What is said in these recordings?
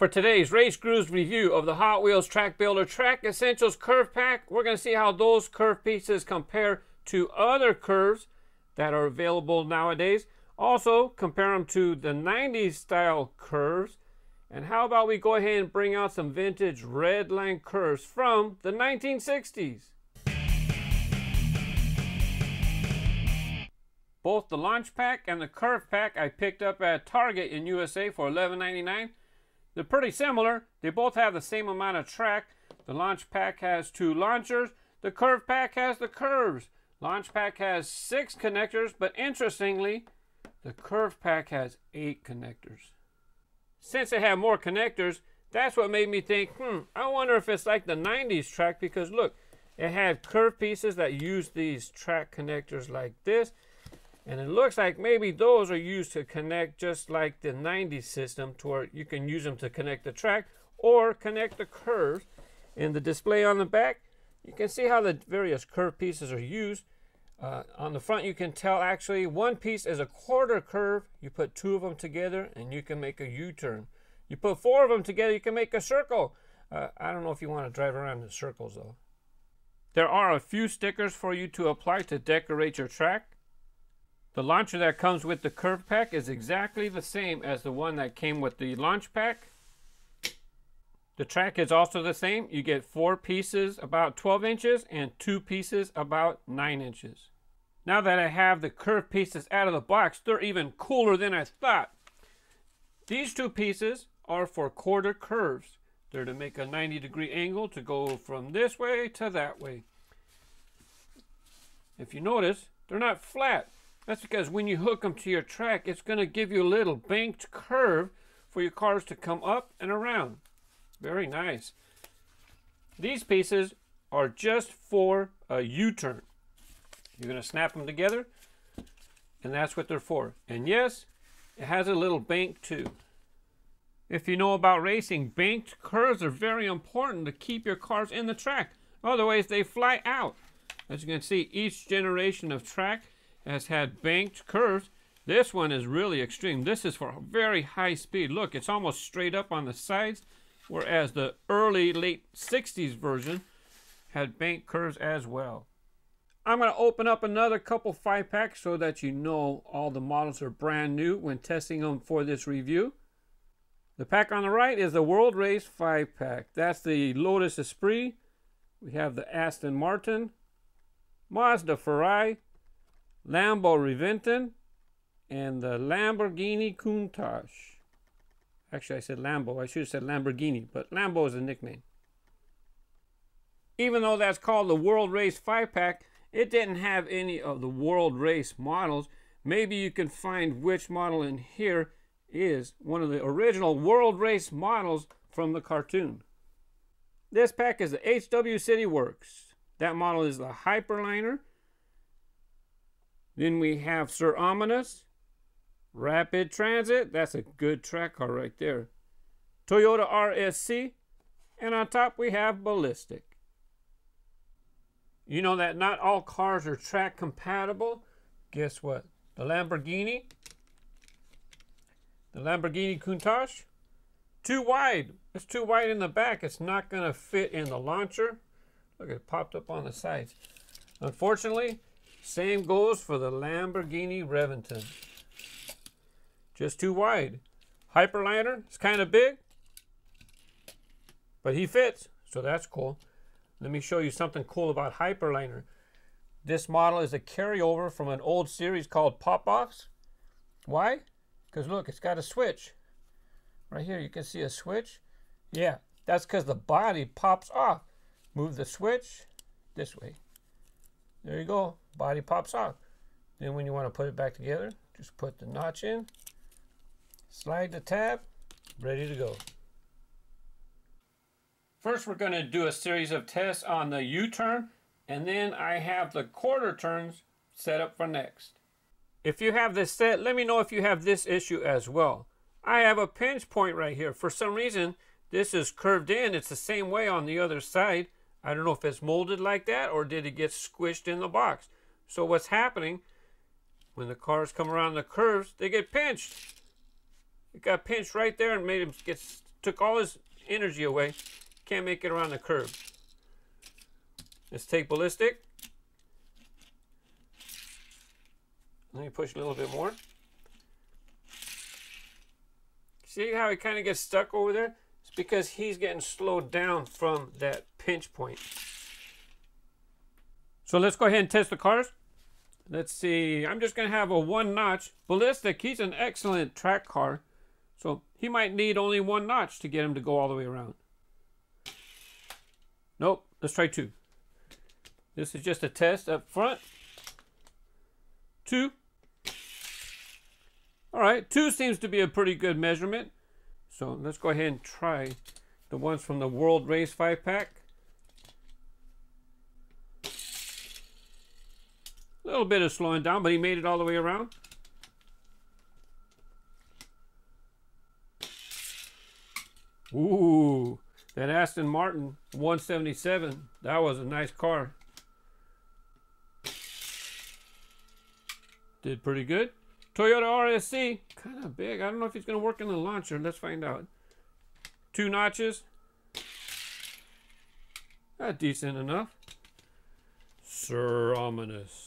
For today's RaceGrooves review of the Hot Wheels Track Builder Track Essentials Curve Pack, we're going to see how those curve pieces compare to other curves that are available nowadays. Also, compare them to the 90s style curves. And how about we go ahead and bring out some vintage Redline curves from the 1960s. Both the Launch Pack and the Curve Pack I picked up at Target in USA for $11.99. They're pretty similar. They both have the same amount of track. The Launch Pack has 2 launchers. The Curve Pack has the curves. Launch Pack has 6 connectors, but interestingly, the Curve Pack has 8 connectors. Since they have more connectors, that's what made me think, I wonder if it's like the 90s track, because look, it had curved pieces that use these track connectors like this. And it looks like maybe those are used to connect just like the 90s system, to where you can use them to connect the track or connect the curves. In the display on the back, you can see how the various curve pieces are used. On the front, you can tell actually one piece is a quarter curve. You put 2 of them together and you can make a U-turn. You put 4 of them together, you can make a circle. I don't know if you want to drive around in circles though. There are a few stickers for you to apply to decorate your track. The launcher that comes with the Curve Pack is exactly the same as the one that came with the Launch Pack. The track is also the same. You get 4 pieces about 12 inches and 2 pieces about 9 inches. Now that I have the curved pieces out of the box, they're even cooler than I thought. These 2 pieces are for quarter curves. They're to make a 90-degree angle to go from this way to that way. If you notice, they're not flat. That's because when you hook them to your track, it's going to give you a little banked curve for your cars to come up and around. Very nice. These pieces are just for a U-turn. You're going to snap them together, and that's what they're for. And yes, it has a little bank too. If you know about racing, banked curves are very important to keep your cars in the track. Otherwise, they fly out. As you can see, each generation of track has had banked curves. This one is really extreme. This is for very high speed. Look, it's almost straight up on the sides, whereas the early late 60s version had banked curves as well. I'm going to open up another couple 5-packs so that you know all the models are brand new when testing them for this review. The pack on the right is the World Race 5-pack. That's the Lotus Esprit. We have the Aston Martin, Mazda Furai, Lambo Reventon, and the Lamborghini Countach. Actually, I said Lambo. I should have said Lamborghini, but Lambo is a nickname. Even though that's called the World Race 5-pack, it didn't have any of the World Race models. Maybe you can find which model in here is one of the original World Race models from the cartoon. This pack is the HW City Works. That model is the Hyperliner. Then we have Sir Ominous, Rapid Transit, that's a good track car right there, Toyota RSC, and on top we have Ballistic. You know that not all cars are track compatible. Guess what? The Lamborghini Countach, too wide. It's too wide in the back. It's not going to fit in the launcher. Look, it popped up on the sides. Unfortunately, same goes for the Lamborghini Reventon. Just too wide. Hyperliner, it's kind of big, but he fits, so that's cool. Let me show you something cool about Hyperliner. This model is a carryover from an old series called Pop-Offs. Why? Because look, it's got a switch. Right here, you can see a switch. Yeah, that's because the body pops off. Move the switch this way. There you go, body pops off. Then when you want to put it back together, just put the notch in, slide the tab, ready to go. First, we're going to do a series of tests on the U-turn, and then I have the quarter turns set up for next. If you have this set, let me know if you have this issue as well. I have a pinch point right here. For some reason, this is curved in. It's the same way on the other side. I don't know if it's molded like that or did it get squished in the box. So what's happening, when the cars come around the curves, they get pinched. It got pinched right there and made them get took all his energy away. Can't make it around the curve. Let's take ballistic. Let me push a little bit more. See how he kind of gets stuck over there? It's because he's getting slowed down from that pinch point. So let's go ahead and test the cars. Let's see. I'm just going to have a 1-notch. Ballistic, he's an excellent track car. So he might need only 1 notch to get him to go all the way around. Nope. Let's try 2. This is just a test up front. 2. All right. 2 seems to be a pretty good measurement. So let's go ahead and try the ones from the World Race 5-pack. A little bit of slowing down, but he made it all the way around. Ooh, that Aston Martin 177. That was a nice car. Did pretty good. Toyota RSC, kind of big. I don't know if he's going to work in the launcher. Let's find out. 2 notches. That's decent enough. Sir Ominous.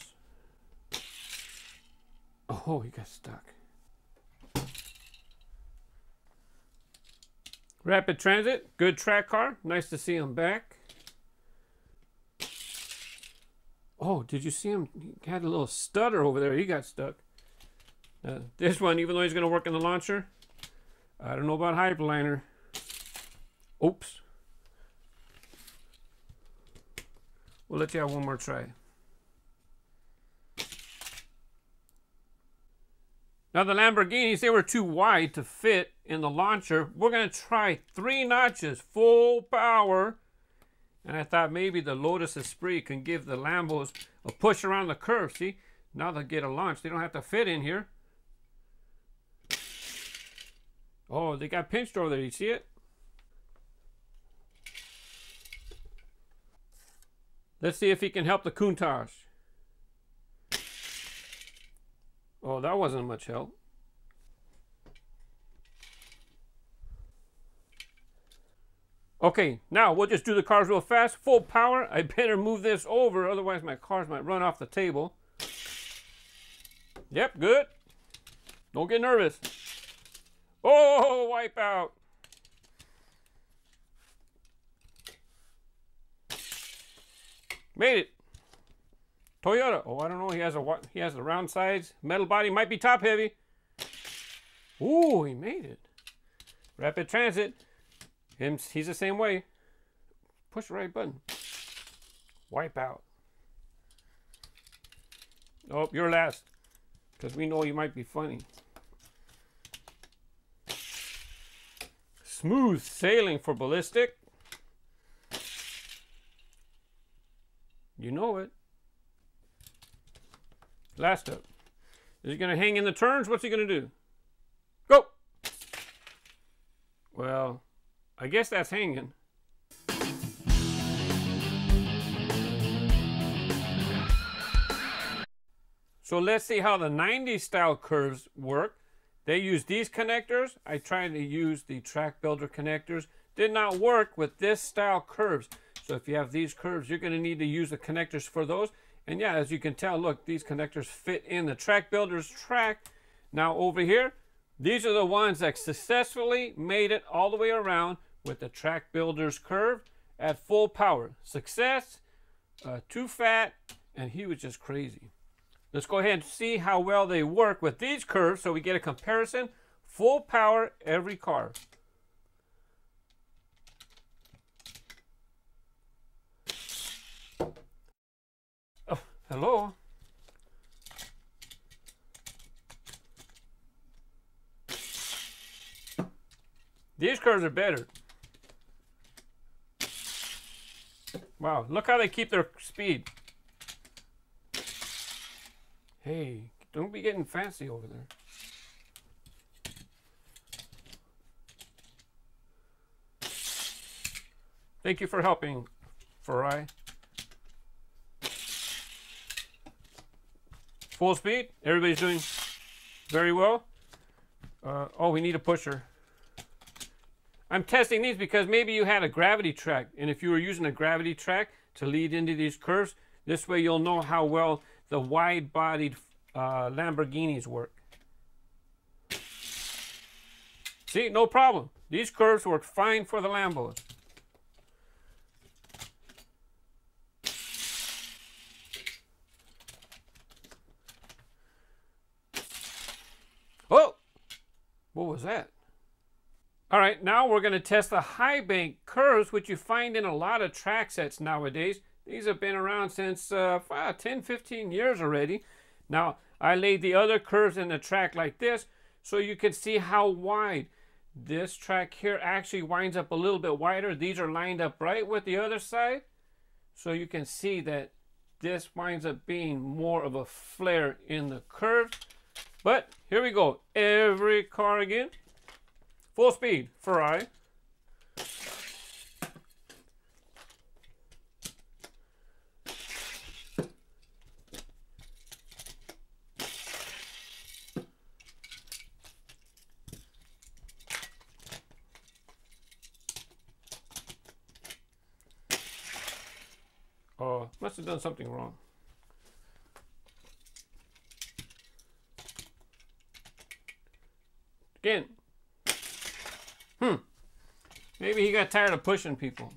Oh, he got stuck. Rapid Transit, good track car. Nice to see him back. Oh, did you see him? He had a little stutter over there. He got stuck. This one, even though he's going to work in the launcher, I don't know about Hyperliner. Oops. We'll let you have one more try. Now the Lamborghinis, they were too wide to fit in the launcher. We're going to try 3 notches, full power. And I thought maybe the Lotus Esprit can give the Lambos a push around the curve. See, now they'll get a launch. They don't have to fit in here. Oh, they got pinched over there. You see it? Let's see if he can help the Countach. Oh, that wasn't much help. Okay, now we'll just do the cars real fast. Full power. I better move this over, otherwise my cars might run off the table. Yep, good. Don't get nervous. Oh, wipe out. Made it. Toyota. Oh, I don't know. He has a round sides, metal body, might be top heavy. Ooh, he made it. Rapid Transit. He's the same way. Push the right button. Wipe out. Oh, you're last. Because we know you might be funny. Smooth sailing for ballistic. You know it. Last up. Is he going to hang in the turns? What's he going to do? Go! Well, I guess that's hanging. So let's see how the 90s style curves work. They use these connectors. I tried to use the track builder connectors. Did not work with this style curves. So if you have these curves, you're going to need to use the connectors for those. And yeah, as you can tell, look, these connectors fit in the track builder's track. Now over here, these are the ones that successfully made it all the way around with the track builder's curve at full power. Success, too fat, and he was just crazy. Let's go ahead and see how well they work with these curves so we get a comparison. Full power, every car. Oh, hello. These curves are better. Wow, look how they keep their speed. Hey, don't be getting fancy over there. Thank you for helping, Furai. Full speed. Everybody's doing very well. Oh, we need a pusher. I'm testing these because maybe you had a gravity track, and if you were using a gravity track to lead into these curves, this way you'll know how well the wide-bodied Lamborghinis work. See, no problem. These curves work fine for the Lambos. Oh! What was that? All right, now we're going to test the high bank curves, which you find in a lot of track sets nowadays. These have been around since 10, 15 years already. Now, I laid the other curves in the track like this so you can see how wide. This track here actually winds up a little bit wider. These are lined up right with the other side. So you can see that this winds up being more of a flare in the curve. But here we go. Every car again. Full speed, Furai. Oh, must have done something wrong. Again. Maybe he got tired of pushing people.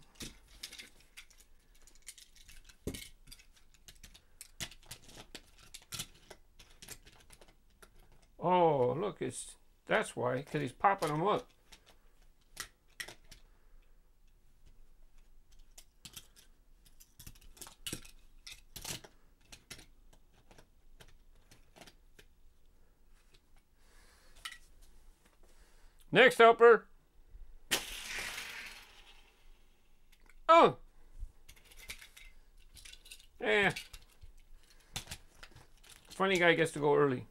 Oh, look, that's why, because he's popping them up. Next helper. Oh! Eh. Funny guy gets to go early.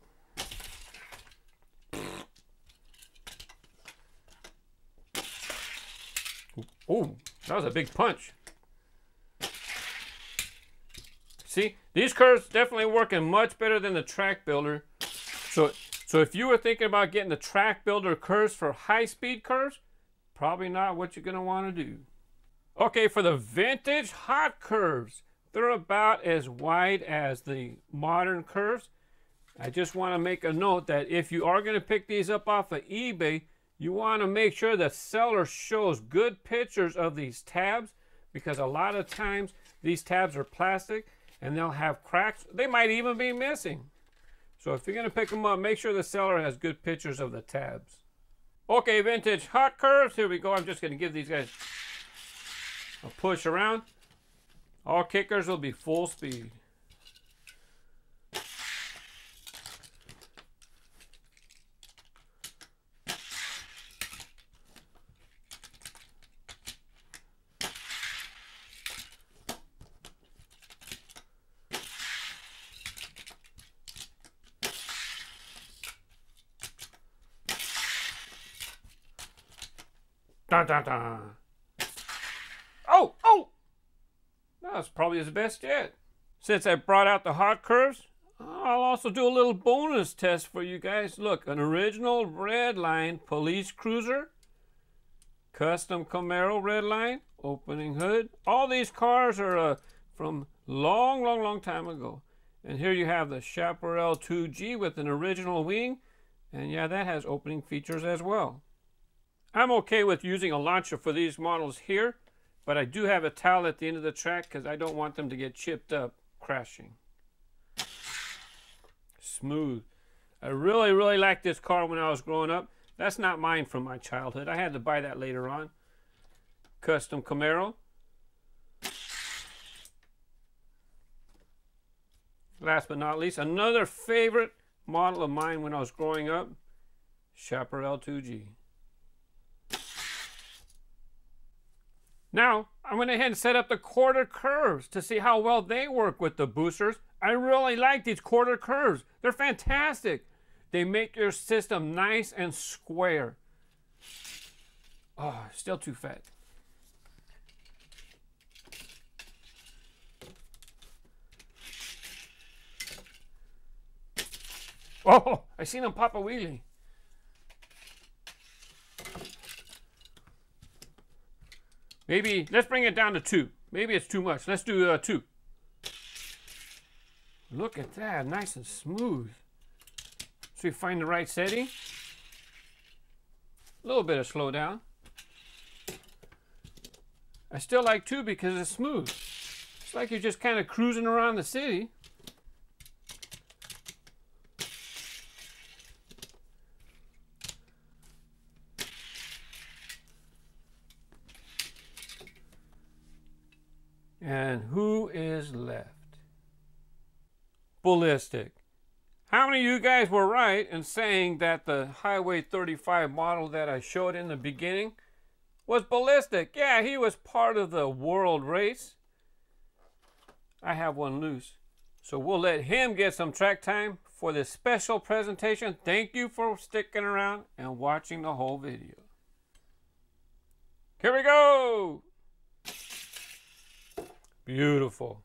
Oh, that was a big punch. See, these curves definitely working much better than the track builder. So if you were thinking about getting the track builder curves for high speed curves, probably not what you're going to want to do. Okay, for the vintage hot curves, they're about as wide as the modern curves. I just want to make a note that if you are going to pick these up off of eBay, you want to make sure the seller shows good pictures of these tabs, because a lot of times these tabs are plastic and they'll have cracks. They might even be missing. So if you're going to pick them up, make sure the seller has good pictures of the tabs. Okay, vintage hot curves. Here we go. I'm just going to give these guys a push around. All kickers will be full speed. Dun, dun, dun. Oh! That's probably his best yet. Since I brought out the hot curves, I'll also do a little bonus test for you guys. Look, an original Redline police cruiser, custom Camaro Redline, opening hood. All these cars are from long time ago. And here you have the Chaparral 2G with an original wing. And yeah, that has opening features as well. I'm okay with using a launcher for these models here, but I do have a towel at the end of the track because I don't want them to get chipped up crashing. Smooth. I really liked this car when I was growing up. That's not mine from my childhood. I had to buy that later on. Custom Camaro. Last but not least, another favorite model of mine when I was growing up, Chaparral 2G. Now, I went ahead and set up the quarter curves to see how well they work with the boosters. I really like these quarter curves. They're fantastic. They make your system nice and square. Oh, still too fat. Oh, I seen him pop a wheelie. Maybe, let's bring it down to 2. Maybe it's too much. Let's do 2. Look at that, nice and smooth. So you find the right setting. A little bit of slow down. I still like 2 because it's smooth. It's like you're just kind of cruising around the city. And who is left? Ballistic. How many of you guys were right in saying that the Highway 35 model that I showed in the beginning was ballistic? Yeah, he was part of the world race. I have one loose. So we'll let him get some track time for this special presentation. Thank you for sticking around and watching the whole video. Here we go. Beautiful.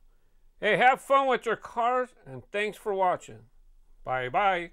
Hey, have fun with your cars, and thanks for watching. Bye-bye.